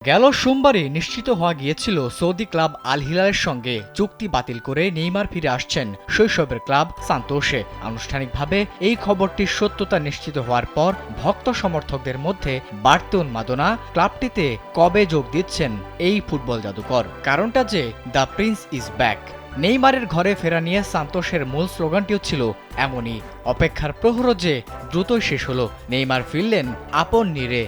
গেল সোমবারই নিশ্চিত হওয়া গিয়েছিল সৌদি ক্লাব আল হিলালের সঙ্গে চুক্তি বাতিল করে নেইমার ফিরে আসছেন শৈশবের ক্লাব সান্তোসে। আনুষ্ঠানিকভাবে এই খবরটির সত্যতা নিশ্চিত হওয়ার পর ভক্ত সমর্থকদের মধ্যে বাড়তি উন্মাদনা ক্লাবটিতে কবে যোগ দিচ্ছেন এই ফুটবল জাদুকর। কারণটা যে দ্য প্রিন্স ইজ ব্যাক। নেইমারের ঘরে ফেরা নিয়ে সান্তোসের মূল স্লোগানটিও ছিল এমনই, অপেক্ষার প্রহরও যে দ্রুতই শেষ হলো। নেইমার ফিরলেন আপন নিরে।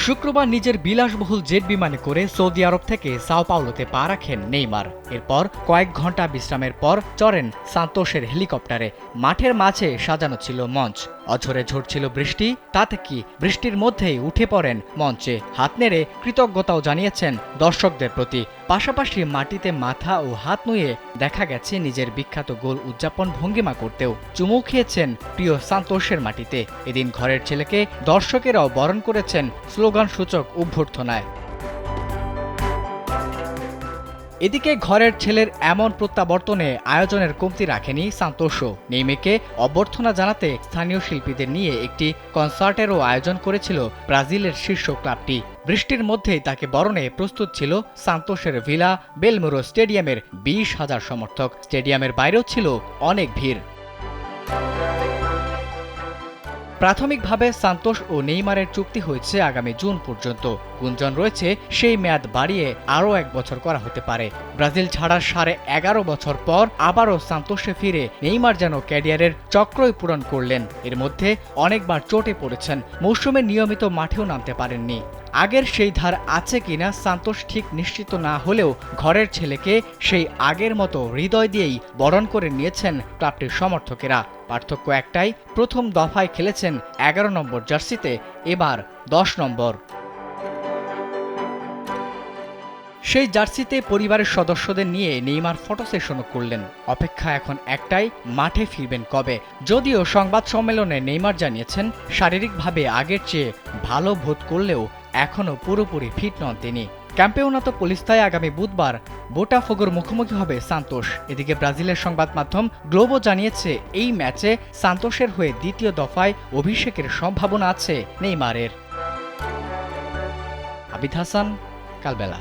শুক্রবার নিজের বিলাসবহুল জেট বিমানে করে সৌদি আরব থেকে সাও পাওলোতে পা রাখেন নেইমার। এরপর কয়েক ঘন্টা বিশ্রামের পর চড়েন সান্তোসের হেলিকপ্টারে। মাঠের মাঝে সাজানো ছিল মঞ্চ। অঝরে ঝরছিল বৃষ্টি, তাতে কি বৃষ্টির মধ্যেই উঠে পড়েন মঞ্চে। হাত নেড়ে কৃতজ্ঞতাও জানিয়েছেন দর্শকদের প্রতি। পাশাপাশি মাটিতে মাথা ও হাত নুয়ে দেখা গেছে নিজের বিখ্যাত গোল উদযাপন ভঙ্গিমা করতেও চুমু খেয়েছেন প্রিয় সান্তোসের মাটিতে। এদিন ঘরের ছেলেকে দর্শকেরাও বরণ করেছেন স্লোগান সূচক অভ্যর্থনায়। এদিকে ঘরের ছেলের এমন প্রত্যাবর্তনে আয়োজনের কমতি রাখেনি সান্তোসও। নেইমারকে অভ্যর্থনা জানাতে স্থানীয় শিল্পীদের নিয়ে একটি কনসার্টেরও আয়োজন করেছিল ব্রাজিলের শীর্ষ ক্লাবটি। বৃষ্টির মধ্যেই তাকে বরণে প্রস্তুত ছিল সান্তোসের ভিলা বেলমোরো স্টেডিয়ামের 20,000 সমর্থক। স্টেডিয়ামের বাইরেও ছিল অনেক ভিড়। প্রাথমিকভাবে সান্তোস ও নেইমারের চুক্তি হয়েছে আগামী জুন পর্যন্ত। গুঞ্জন রয়েছে সেই মেয়াদ বাড়িয়ে আরও 1 বছর করা হতে পারে। ব্রাজিল ছাড়ার 11.5 বছর পর আবারও সান্তোসে ফিরে নেইমার যেন ক্যারিয়ারের চক্রই পূরণ করলেন। এর মধ্যে অনেকবার চোটে পড়েছেন, মৌসুমে নিয়মিত মাঠেও নামতে পারেননি। আগের সেই ধার আছে কিনা সান্তোস ঠিক নিশ্চিত না হলেও ঘরের ছেলেকে সেই আগের মতো হৃদয় দিয়েই বরণ করে নিয়েছেন ক্লাবটির সমর্থকেরা। পার্থক্য একটাই, প্রথম দফায় খেলেছেন 11 নম্বর জার্সিতে, এবার 10 নম্বর। সেই জার্সিতে পরিবারের সদস্যদের নিয়ে নেইমার ফটো সেশনও করলেন। অপেক্ষা এখন একটাই, মাঠে ফিরবেন কবে। যদিও সংবাদ সম্মেলনে নেইমার জানিয়েছেন শারীরিকভাবে আগের চেয়ে ভালো বোধ করলেও এখনও পুরোপুরি ফিট নন তিনি। ক্যাম্পেওনাতো পলিস্তায় আগামী বুধবার বোটাফোগোর মুখোমুখি হবে সান্তোস। এদিকে ব্রাজিলের সংবাদ মাধ্যম গ্লোবো জানিয়েছে এই ম্যাচে সান্তোসের হয়ে দ্বিতীয় দফায় অভিষেকের সম্ভাবনা আছে নেইমারের। আবিদ হাসান, কালবেলা।